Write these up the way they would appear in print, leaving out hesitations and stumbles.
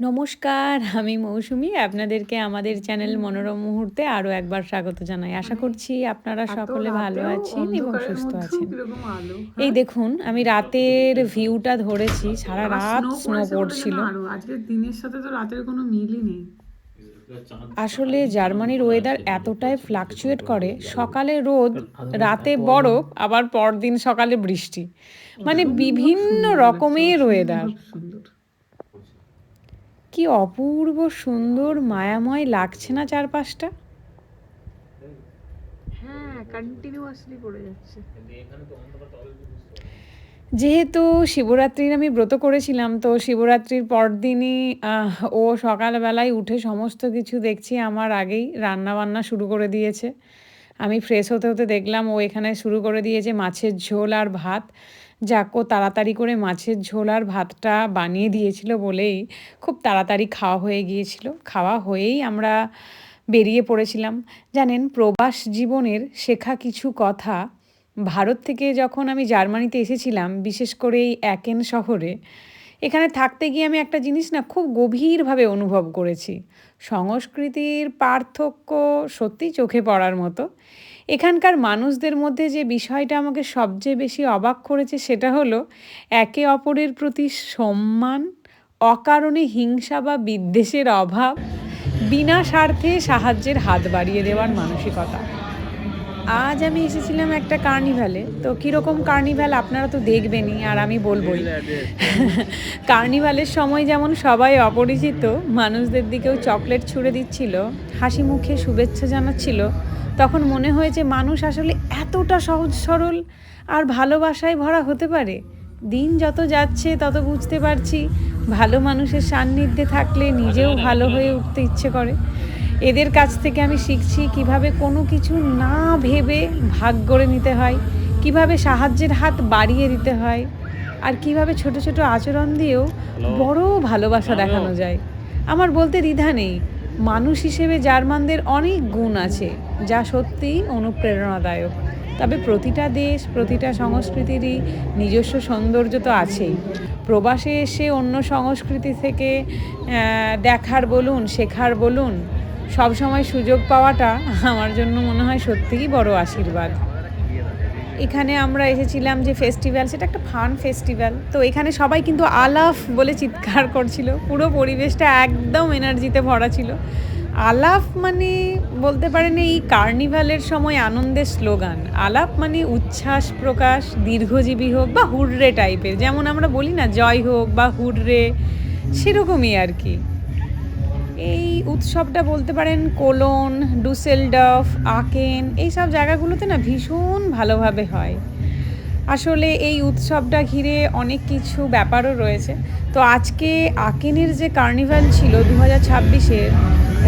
নমস্কার, আমি মৌসুমী। আপনাদেরকে আমাদের চ্যানেল মনোরম মুহূর্তে আরও একবার স্বাগত জানাই। আশা মানে করছি আপনারা এত সকলে ভালো রাতেও আছেন এবং অন্ধকারের সুস্থ মধ্যেও আছেন। কিরকম আলো, এই হ্যাঁ? দেখুন, আমি রাতের ভিউটা ধরেছি। সারা আবার রাত স্নো স্নো পড়েছে বলে যেন পড়ছিল। আরো আজকের দিনের সাথে তো রাতের কোনো মিলই নেই। আসলে জার্মানির ওয়েদার এতটাই ফ্লাকচুয়েট করে, সকালে রোদ, রাতে বরফ, আবার পরদিন সকালে বৃষ্টি। মানে অসম্ভব বিভিন্ন সুন্দর লাগছে, রকমের ওয়েদার। অসম্ভব সুন্দর। কি অপূর্ব সুন্দর মায়াময় লাগছে না চারপাশটা? হ্যাঁ, কন্টিনিউয়াসলি পড়ে যাচ্ছে। যেহেতু শিবরাত্রির আমি ব্রত করেছিলাম, তো শিবরাত্রির পরদিনই ও সকালবেলায় উঠে সমস্ত কিছু দেখছি আমার আগেই রান্নাবান্না শুরু করে দিয়েছে। আমি ফ্রেশ হতে হতে দেখলাম ও এখানে শুরু করে দিয়েছে মাছের ঝোল আর ভাত। যাক, ও তাড়াতাড়ি করে মাছের ঝোল আর ভাতটা বানিয়ে দিয়েছিল বলেই খুব তাড়াতাড়ি খাওয়া হয়ে গিয়েছিল। খাওয়া হয়েই আমরা বেরিয়ে পড়েছিলাম। জানেন, প্রবাস জীবনের শেখা কিছু কথা, ভারত থেকে যখন আমি জার্মানিতে এসেছিলাম, বিশেষ করে এই অ্যাকেন শহরে, এখানে থাকতে গিয়ে আমি একটা জিনিস না খুব গভীরভাবে অনুভব করেছি। সংস্কৃতির পার্থক্য সত্যিই চোখে পড়ার মতো। এখানকার মানুষদের মধ্যে যে বিষয়টা আমাকে সবচেয়ে বেশি অবাক করেছে সেটা হলো একে অপরের প্রতি সম্মান, অকারণে হিংসা বা বিদ্বেষের অভাব, বিনা স্বার্থে সাহায্যের হাত বাড়িয়ে দেওয়ার মানসিকতা। আজ আমি এসেছিলাম একটা কার্নিভালে। তো কীরকম কার্নিভাল আপনারা তো দেখবেনই, আর আমি বলবই। কার্নিভালের সময় যেমন সবাই অপরিচিত মানুষদের দিকেও চকলেট ছুঁড়ে দিচ্ছিল, হাসি মুখে শুভেচ্ছা জানাচ্ছিল, তখন মনে হয়েছে মানুষ আসলে এতটা সহজ সরল আর ভালোবাসায় ভরা হতে পারে। দিন যত যাচ্ছে তত বুঝতে পারছি ভালো মানুষের সান্নিধ্যে থাকলে নিজেও ভালো হয়ে উঠতে ইচ্ছে করে। এদের কাছ থেকে আমি শিখছি কিভাবে কোনো কিছু না ভেবে ভাগ করে নিতে হয়, কিভাবে সাহায্যের হাত বাড়িয়ে দিতে হয়, আর কিভাবে ছোট ছোট আচরণ দিয়েও বড় ভালোবাসা দেখানো যায়। আমার বলতে দ্বিধা নেই, মানুষ হিসেবে জার্মানদের অনেক গুণ আছে যা সত্যিই অনুপ্রেরণাদায়ক। তবে প্রতিটা দেশ, প্রতিটা সংস্কৃতিরই নিজস্ব সৌন্দর্য তো আছেই। প্রবাসে এসে অন্য সংস্কৃতি থেকে দেখার বলুন, শেখার বলুন, সব সময় সুযোগ পাওয়াটা আমার জন্য মনে হয় সত্যিই বড় আশীর্বাদ। এখানে আমরা এসেছিলাম যে ফেস্টিভ্যাল, সেটা একটা ফান ফেস্টিভ্যাল। তো এখানে সবাই কিন্তু আলাফ বলে চিৎকার করছিল। পুরো পরিবেশটা একদম এনার্জিতে ভরা ছিল। আলাফ মানে বলতে পারেন এই কার্নিভালের সময় আনন্দের স্লোগান। আলাপ মানে উচ্ছ্বাস প্রকাশ, দীর্ঘজীবী হোক বা হুররে টাইপের, যেমন আমরা বলি না জয় হোক বা হুররে, সেরকমই আর কি। এই উৎসবটা বলতে পারেন কোলন, ডুসেলডর্ফ, আকেন এইসব জায়গাগুলোতে না ভীষণ ভালোভাবে হয়। আসলে এই উৎসবটা ঘিরে অনেক কিছু ব্যাপারও রয়েছে। তো আজকে আকেনের যে কার্নিভাল ছিল 2026-এর,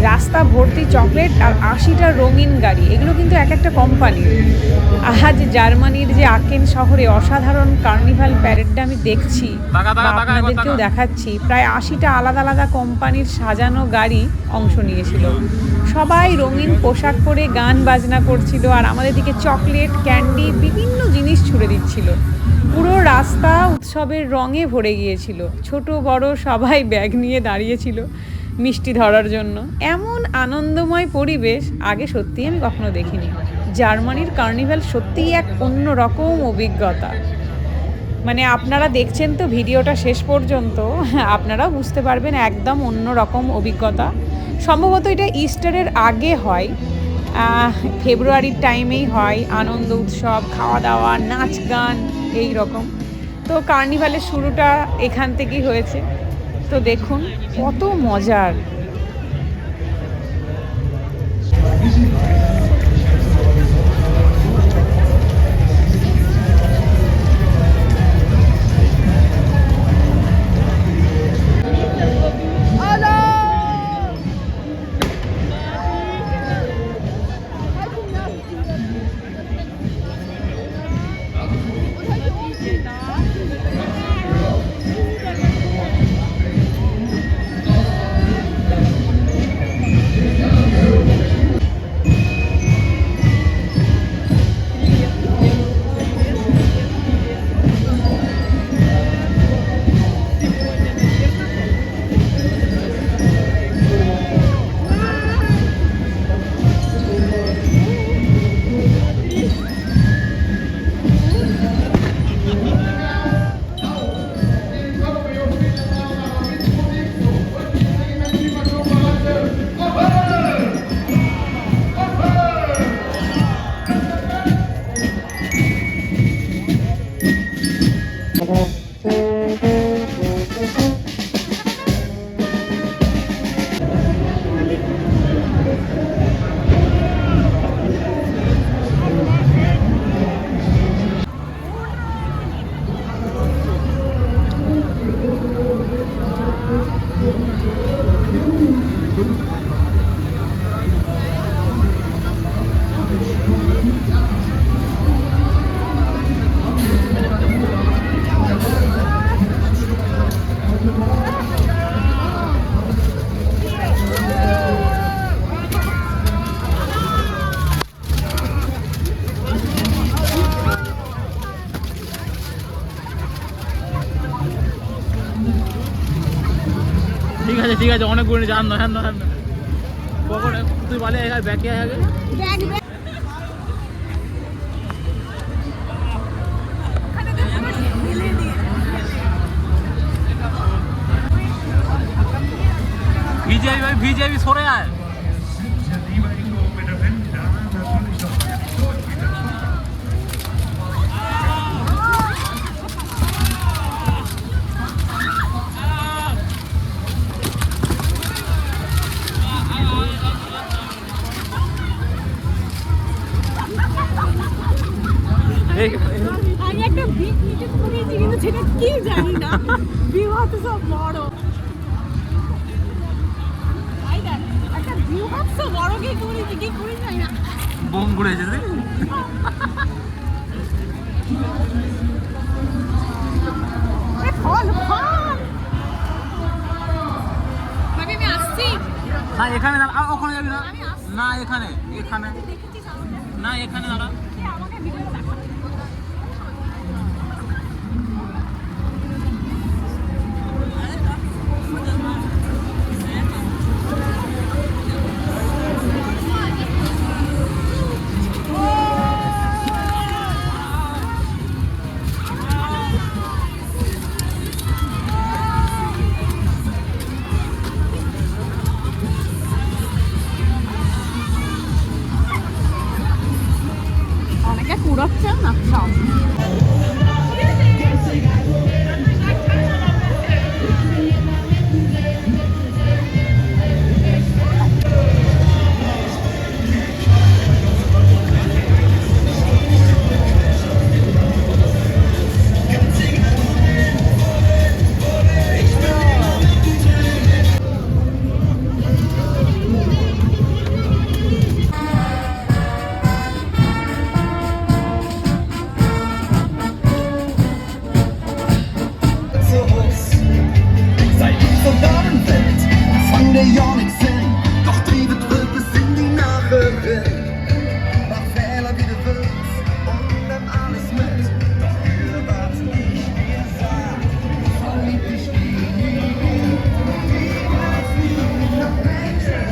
রাস্তা ভর্তি চকলেট আর 80টা রঙিন গাড়ি, এগুলো কিন্তু এক একটা কোম্পানির। আজ জার্মানির যে আকেন শহরে অসাধারণ কার্নিভাল প্যারেডটা আমি দেখছি বা আপনাদেরকেও দেখাচ্ছি, প্রায় 80টা আলাদা আলাদা কোম্পানির সাজানো গাড়ি অংশ নিয়েছিল। সবাই রঙিন পোশাক পরে গান বাজনা করছিল আর আমাদের দিকে চকলেট, ক্যান্ডি, বিভিন্ন জিনিস ছুঁড়ে দিচ্ছিল। পুরো রাস্তা উৎসবের রঙে ভরে গিয়েছিল। ছোট বড় সবাই ব্যাগ নিয়ে দাঁড়িয়েছিল মিষ্টি ধরার জন্য। এমন আনন্দময় পরিবেশ আগে সত্যিই আমি কখনো দেখিনি। জার্মানির কার্নিভাল সত্যিই এক অন্য রকম অভিজ্ঞতা। মানে আপনারা দেখছেন তো ভিডিওটা শেষ পর্যন্ত, আপনারাও বুঝতে পারবেন একদম অন্য রকম অভিজ্ঞতা। সম্ভবত এটা ইস্টারের আগে হয়, ফেব্রুয়ারির টাইমেই হয়। আনন্দ উৎসব, খাওয়া দাওয়া, নাচ গান, এই রকম। তো কার্নিভালের শুরুটা এখান থেকেই হয়েছে। তো দেখুন কত মজার। ঠিক আছে অনেক ঘুরে জান না পকড় তুই বলে ব্যাকে আগে ভিজে ভাই ভিজে সরে আয় আমি একটা ভিক নিচে করেছি কিন্তু সেটা কি জানি না ভিউ হতে সব বড় আই দেখ একটা ভিউ হতে সব বড় কি করেছি জানি না বোম ঘুরেছে রে ফল ভাবি আমি আসছি না এখানে না ওখানে যাবি না না এখানে না এখানে দাঁড়া আমাকে ভিডিও দেখো অনেকে কুড়াচ্ছে না সব Seit unser Dornfeld von der Jonixen, doch triebet wird bis in die Nachbarin. Mach Fehler wie du willst und nimm alles mit, doch wir warten nicht mehr sah. Verlieb dich nie, niemals nie noch Menschen.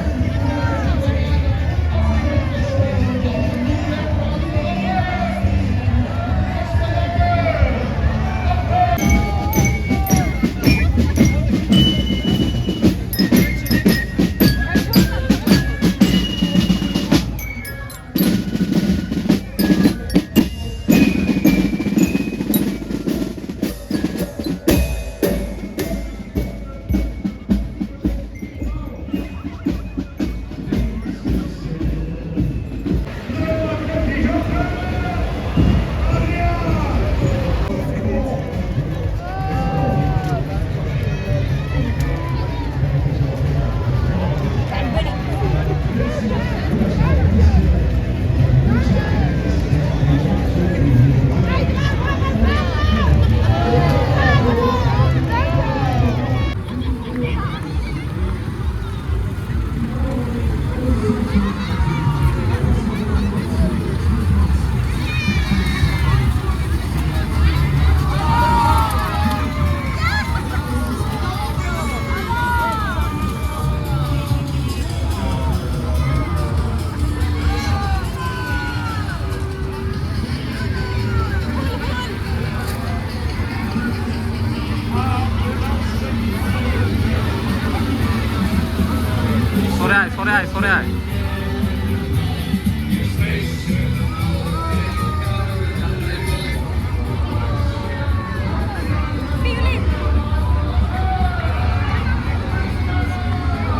সরে আয়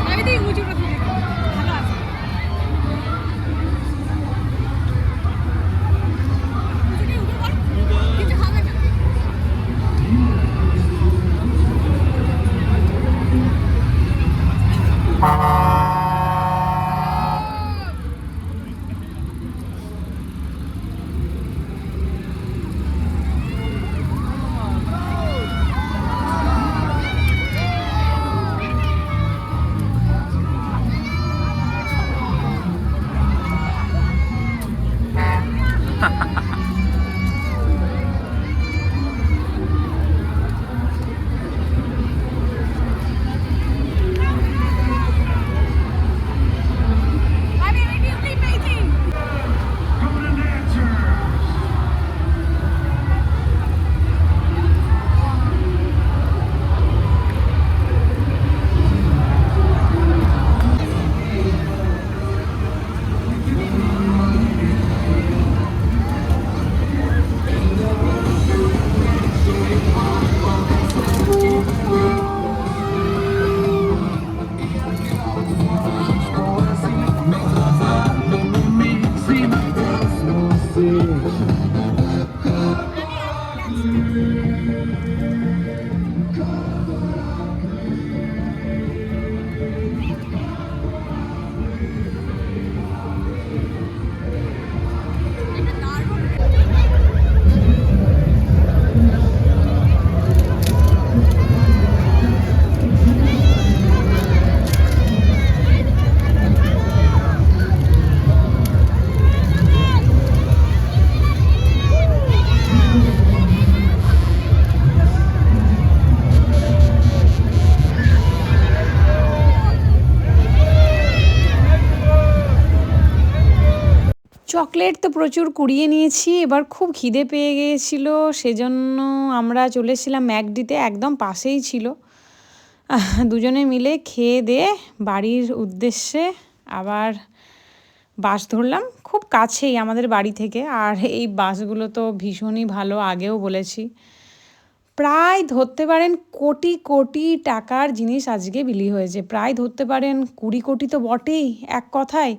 আমি দেখি উঁচু কথা ভালো আছে কিছু হবে না চকলেট তো প্রচুর কুড়িয়ে নিয়েছি, এবার খুব খিদে পেয়ে গিয়েছিল, সেজন্য আমরা চলে এসেছিলাম ম্যাকডিতে, একদম পাশেই ছিল। দুজনে মিলে খেয়ে দিয়ে বাড়ির উদ্দেশ্যে আবার বাস ধরলাম, খুব কাছেই আমাদের বাড়ি থেকে। আর এই বাসগুলো তো ভীষণই ভালো, আগেও বলেছি। প্রায় ধরতে পারেন কোটি কোটি টাকার জিনিস আজকে বিলি হয়েছে, প্রায় ধরতে পারেন 20 কোটি তো বটেই এক কথায়।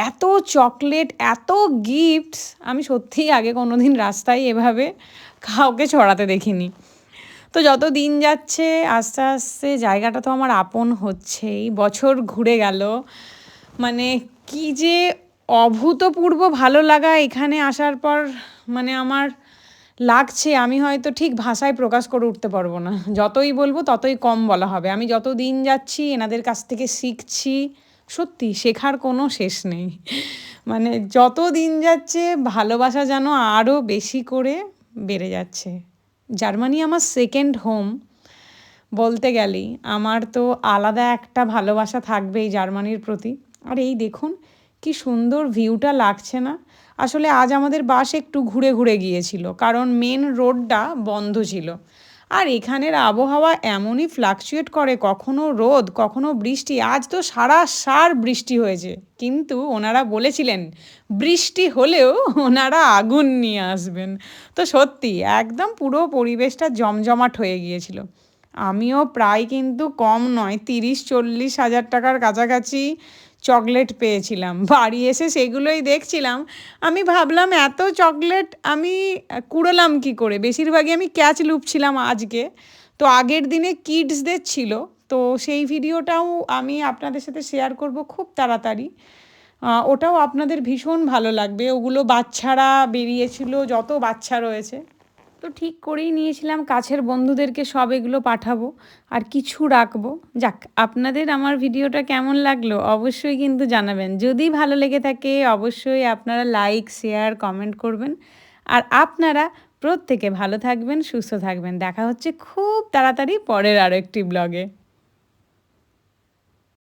এত চকলেট, এত গিফটস আমি সত্যিই আগে কোনো দিন রাস্তায় এভাবে কাউকে ছড়াতে দেখিনি। তো যত দিন যাচ্ছে আস্তে আস্তে জায়গাটা তো আমার আপন হচ্ছেই, বছর ঘুরে গেল, মানে কি যে অভূতপূর্ব ভালো লাগা এখানে আসার পর মানে আমার লাগছে, আমি হয়তো ঠিক ভাষায় প্রকাশ করে উঠতে পারবো না। যতই বলবো ততই কম বলা হবে। আমি যত দিন যাচ্ছি এনাদের কাছ থেকে শিখছি, সত্যি শেখার কোনো শেষ নেই। মানে যত দিন যাচ্ছে ভালোবাসা যেন আরও বেশি করে বেড়ে যাচ্ছে। জার্মানি আমার সেকেন্ড হোম বলতে গেলেই, আমার তো আলাদা একটা ভালোবাসা থাকবেই জার্মানির প্রতি। আর এই দেখুন কি সুন্দর ভিউটা লাগছে না? আসলে আজ আমাদের বাস একটু ঘুরে ঘুরে গিয়েছিল, কারণ মেন রোডটা বন্ধ ছিল। আর এখানের আবহাওয়া এমনই ফ্লাকচুয়েট করে, কখনো রোদ কখনো বৃষ্টি। আজ তো সার বৃষ্টি হয়েছে, কিন্তু ওনারা বলেছিলেন বৃষ্টি হলেও ওনারা আগুন নিয়ে আসবেন। তো সত্যি একদম পুরো পরিবেশটা জমজমাট হয়ে গিয়েছিল। আমিও প্রায় কিন্তু কম নয় 30-40 হাজার টাকার কাছাকাছি চকলেট পেয়েছিলাম। বাড়ি এসে সেগুলোই দেখছিলাম, আমি ভাবলাম এত চকলেট আমি কুড়োলাম কী করে। বেশিরভাগই আমি ক্যাচ লুপছিলাম আজকে। তো আগের দিনে কিডসদের ছিল, তো সেই ভিডিওটাও আমি আপনাদের সাথে শেয়ার করব খুব তাড়াতাড়ি। ওটাও আপনাদের ভীষণ ভালো লাগবে। ওগুলো বাচ্চারা বেরিয়েছিল, যত বাচ্চা রয়েছে। তো ঠিক করেই নিয়েছিলাম কাছের বন্ধুদেরকে সব এগুলো পাঠাবো আর কিছু রাখবো। যাক, আপনাদের আমার ভিডিওটা কেমন লাগলো অবশ্যই কিন্তু জানাবেন। যদি ভালো লেগে থাকে অবশ্যই আপনারা লাইক, শেয়ার, কমেন্ট করবেন। আর আপনারা প্রত্যেকে ভালো থাকবেন, সুস্থ থাকবেন। দেখা হচ্ছে খুব তাড়াতাড়ি পরের আরও একটি ব্লগে।